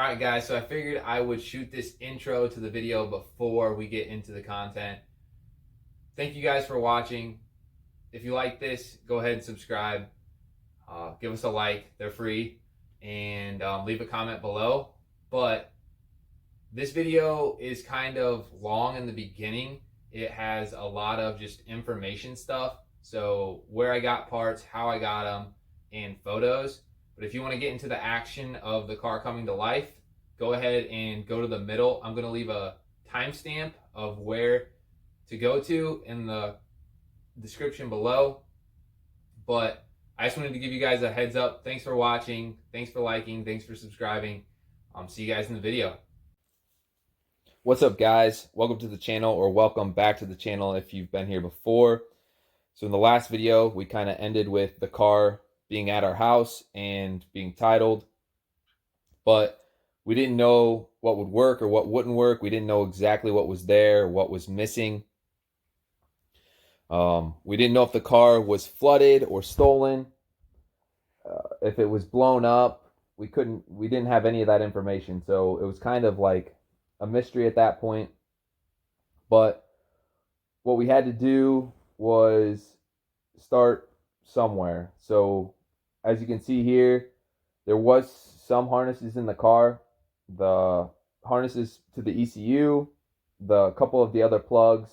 Alright guys, so I figured I would shoot this intro to the video before we get into the content. Thank you guys for watching. If you like this, go ahead and subscribe. Give us a like, they're free. And leave a comment below. But this video is kind of long in the beginning. It has a lot of just information stuff. So where I got parts, how I got them, and photos. But if you want to get into the action of the car coming to life, go ahead and go to the middle. I'm going to leave a timestamp of where to go to in the description below. But I just wanted to give you guys a heads up. Thanks for watching. Thanks for liking. Thanks for subscribing. See you guys in the video. What's up, guys? Welcome to the channel, or welcome back to the channel if you've been here before. So in the last video, we kind of ended with the car being at our house and being titled, but we didn't know what would work or what wouldn't work. We didn't know exactly what was there, what was missing. We didn't know if the car was flooded or stolen, if it was blown up. We didn't have any of that information. So it was kind of like a mystery at that point. But what we had to do was start somewhere. So as you can see here, there was some harnesses in the car, the harnesses to the ECU, the couple of the other plugs,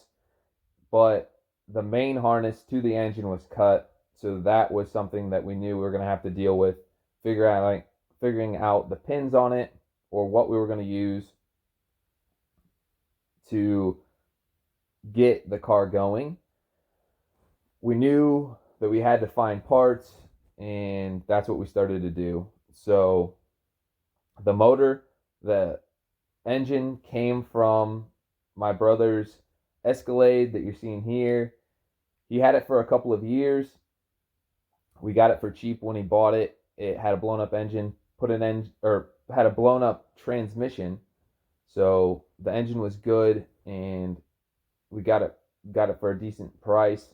but the main harness to the engine was cut. So that was something that we knew we were going to have to deal with, figuring out the pins on it or what we were going to use to get the car going. We knew that we had to find parts, and that's what we started to do. So the motor, the engine came from my brother's Escalade that you're seeing here. He had it for a couple of years. We got it for cheap when he bought it. It had a blown up engine, had a blown up transmission. So the engine was good, and we got it for a decent price.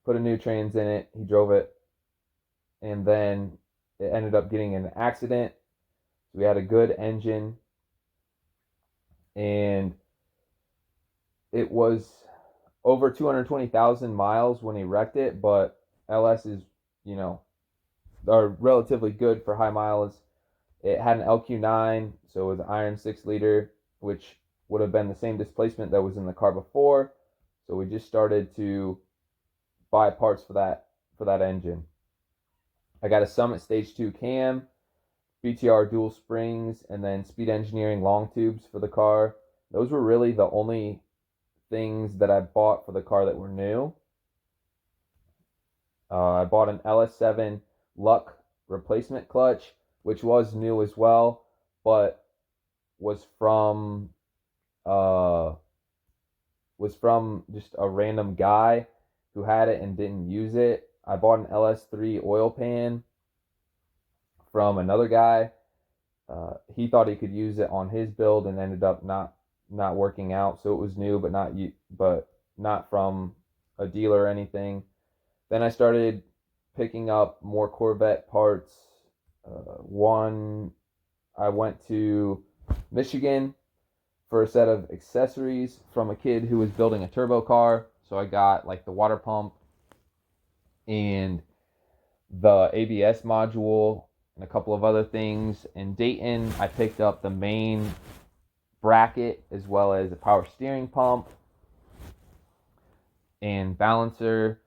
Put a new trans in it. He drove it, and then it ended up getting in an accident. We had a good engine, and it was over 220,000 miles when he wrecked it, but LS is, are relatively good for high mileage. It had an LQ9, so it was an iron 6-liter, which would have been the same displacement that was in the car before. So we just started to buy parts for that engine. I got a Summit Stage 2 cam, BTR dual springs, and then Speed Engineering long tubes for the car. Those were really the only things that I bought for the car that were new. I bought an LS7 Luck replacement clutch, which was new as well, but was from just a random guy who had it and didn't use it. I bought an LS3 oil pan from another guy. He thought he could use it on his build and ended up not working out. So it was new, but not from a dealer or anything. Then I started picking up more Corvette parts. I went to Michigan for a set of accessories from a kid who was building a turbo car. So I got like the water pump and the ABS module and a couple of other things. In Dayton, I picked up the main bracket as well as a power steering pump and balancer.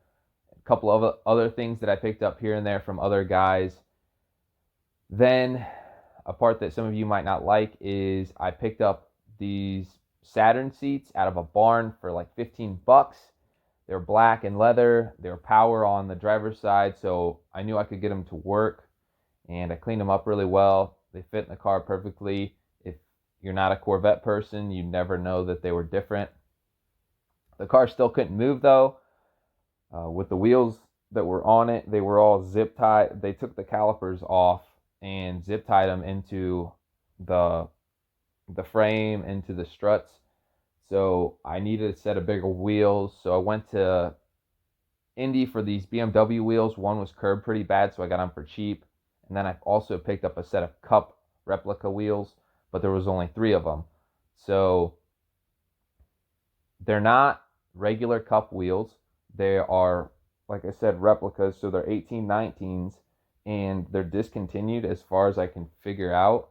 A couple of other things that I picked up here and there from other guys. Then a part that some of you might not like is I picked up these Saturn seats out of a barn for like $15. They're black and leather. They're power on the driver's side, so I knew I could get them to work, and I cleaned them up really well. They fit in the car perfectly. If you're not a Corvette person, you never know that they were different. The car still couldn't move though. With the wheels that were on it, they were all zip tied. They took the calipers off and zip tied them into the frame, into the struts. So I needed a set of bigger wheels. So I went to Indy for these BMW wheels. One was curved pretty bad, so I got them for cheap. And then I also picked up a set of cup replica wheels, but there was only 3 of them. So they're not regular cup wheels. They are, like I said, replicas, so they're 1819s, and they're discontinued as far as I can figure out.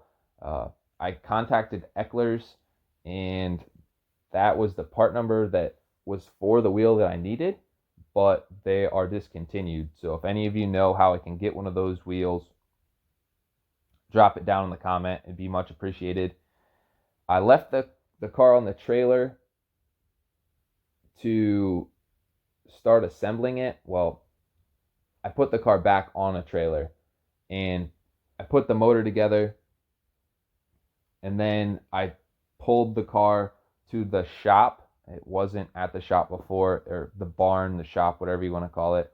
I contacted Eckler's, and that was the part number that was for the wheel that I needed, but they are discontinued. So if any of you know how I can get one of those wheels, drop it down in the comment. It'd be much appreciated. I left the car on the trailer to start assembling it. Well, I put the car back on a trailer, and I put the motor together, and then I pulled the car to the shop. It wasn't at the shop before, or the barn, the shop, whatever you want to call it.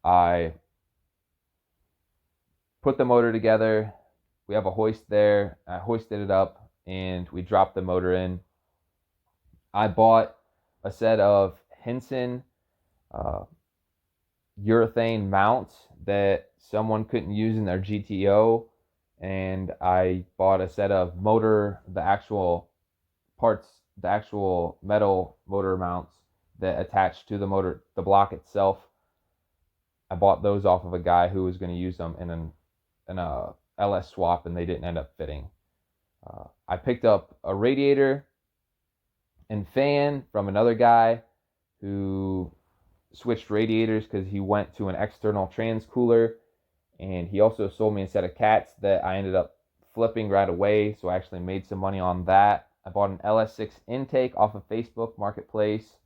I put the motor together. We have a hoist there. I hoisted it up, and we dropped the motor in. I bought a set of Hinson urethane mounts that someone couldn't use in their GTO, and I bought a set of motor, the actual parts, the actual metal motor mounts that attach to the motor, the block itself. I bought those off of a guy who was going to use them in a LS swap, and they didn't end up fitting. I picked up a radiator and fan from another guy who switched radiators because he went to an external trans cooler, and he also sold me a set of cats that I ended up flipping right away, so I actually made some money on that. I bought an LS6 intake off of Facebook Marketplace,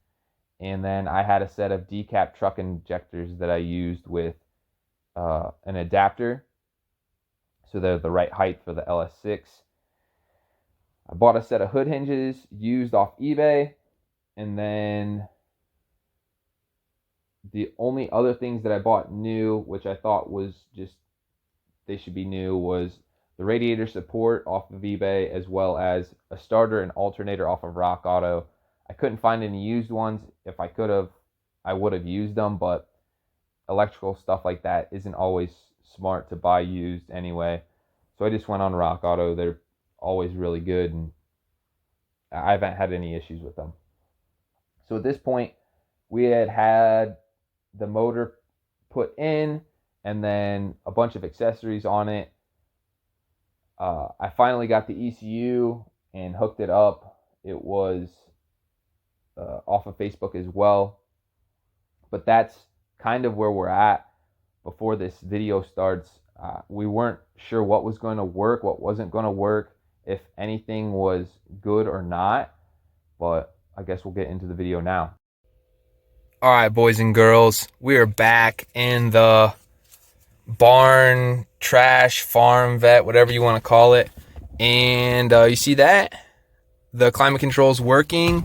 and then I had a set of decap truck injectors that I used with an adapter, so they're the right height for the LS6. I bought a set of hood hinges used off eBay, and then the only other things that I bought new, which I thought was just, they should be new, was the radiator support off of eBay, as well as a starter and alternator off of Rock Auto. I couldn't find any used ones. If I could have, I would have used them, but electrical stuff like that isn't always smart to buy used anyway. So I just went on Rock Auto. They're always really good, and I haven't had any issues with them. So at this point, we had the motor put in, and then a bunch of accessories on it. I finally got the ECU and hooked it up. It was off of Facebook as well. But that's kind of where we're at before this video starts. We weren't sure what was going to work, what wasn't going to work, if anything was good or not. But I guess we'll get into the video now. All right, boys and girls, we are back in the barn, trash, farm, vet, whatever you want to call it. And you see that? The climate control is working.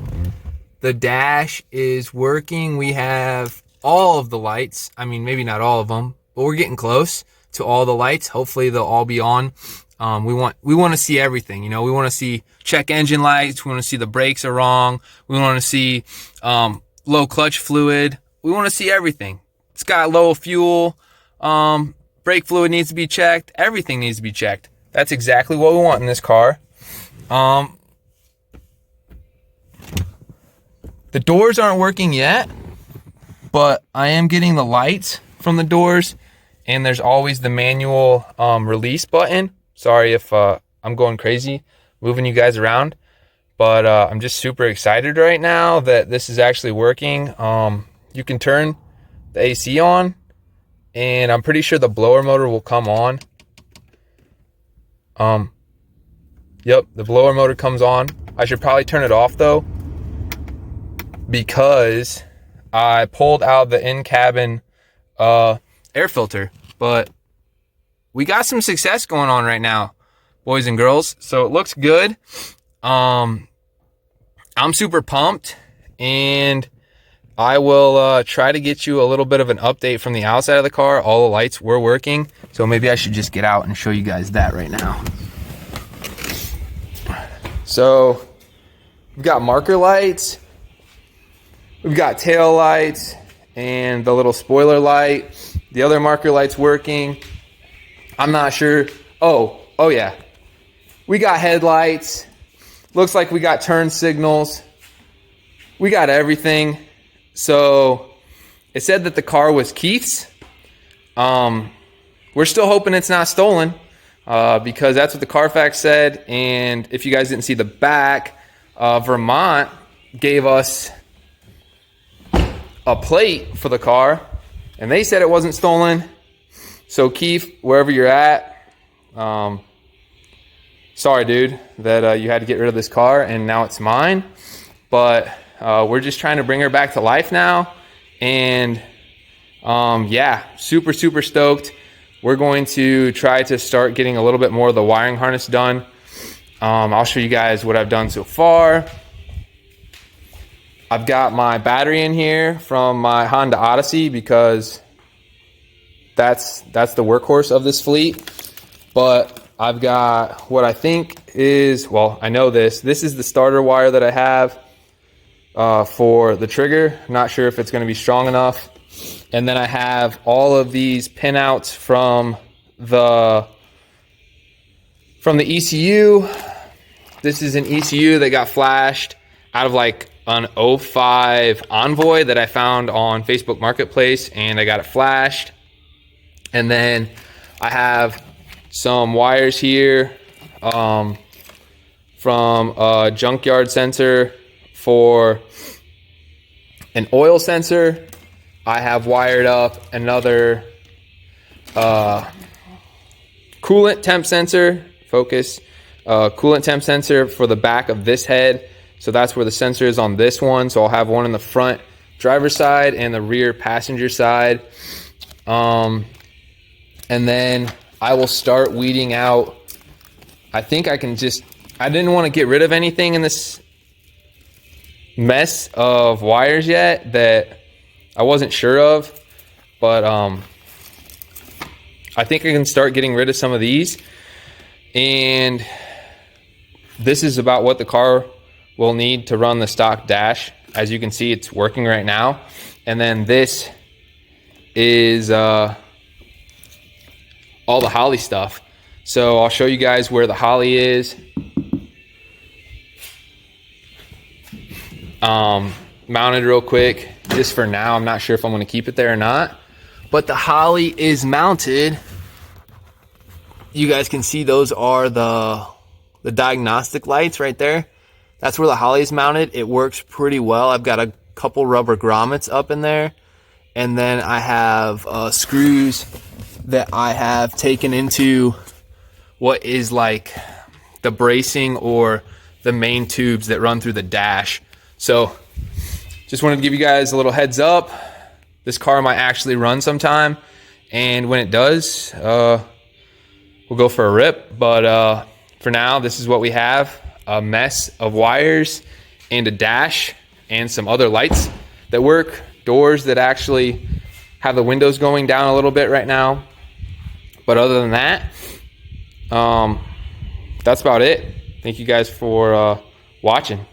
The dash is working. We have all of the lights. I mean, maybe not all of them, but we're getting close to all the lights. Hopefully they'll all be on. We want to see everything. You know, we want to see check engine lights. We want to see the brakes are wrong. We want to see low clutch fluid. We want to see everything. It's got low fuel. Brake fluid needs to be checked. Everything needs to be checked. That's exactly what we want in this car. The doors aren't working yet, but I am getting the lights from the doors, and there's always the manual release button. Sorry if I'm going crazy moving you guys around, but I'm just super excited right now that this is actually working. You can turn the AC on, and I'm pretty sure the blower motor will come on. Yep, the blower motor comes on. I should probably turn it off though, because I pulled out the in-cabin air filter. But we got some success going on right now, boys and girls. So it looks good. I'm super pumped, and I will try to get you a little bit of an update from the outside of the car. All the lights were working, so maybe I should just get out and show you guys that right now. So we've got marker lights, we've got tail lights, and the little spoiler light. The other marker light's working. I'm not sure. Oh, Oh yeah, we got headlights. Looks like we got turn signals. We got everything. So it said that the car was Keith's. We're still hoping it's not stolen because that's what the Carfax said. And if you guys didn't see the back, Vermont gave us a plate for the car and they said it wasn't stolen. So Keith, wherever you're at, sorry dude that you had to get rid of this car and now it's mine. But we're just trying to bring her back to life now. And yeah, super stoked. We're going to try to start getting a little bit more of the wiring harness done. I'll show you guys what I've done so far. I've got my battery in here from my Honda Odyssey because that's the workhorse of this fleet. But I've got what I think is, well, I know this is the starter wire that I have for the trigger. Not sure if it's going to be strong enough. And then I have all of these pinouts from the ECU. This is an ECU that got flashed out of like an 05 Envoy that I found on Facebook Marketplace, and I got it flashed. And then I have some wires here from a junkyard sensor for an oil sensor. I have wired up another coolant temp sensor, coolant temp sensor for the back of this head. So that's where the sensor is on this one. So I'll have one in the front driver's side and the rear passenger side. And then I will start weeding out. I think I didn't want to get rid of anything in this mess of wires yet that I wasn't sure of, but I think I can start getting rid of some of these. And this is about what the car will need to run the stock dash. As you can see, it's working right now. And then this is all the Holley stuff. So I'll show you guys where the Holley is. Mounted real quick, just for now. I'm not sure if I'm going to keep it there or not, but the Holley is mounted. You guys can see those are the diagnostic lights right there. That's where the Holley is mounted. It works pretty well. I've got a couple rubber grommets up in there, and then I have screws that I have taken into what is like the bracing or the main tubes that run through the dash. So just wanted to give you guys a little heads up. This car might actually run sometime, and when it does, we'll go for a rip. But for now, this is what we have: a mess of wires and a dash and some other lights that work, doors that actually have the windows going down a little bit right now. But other than that, that's about it. Thank you guys for watching.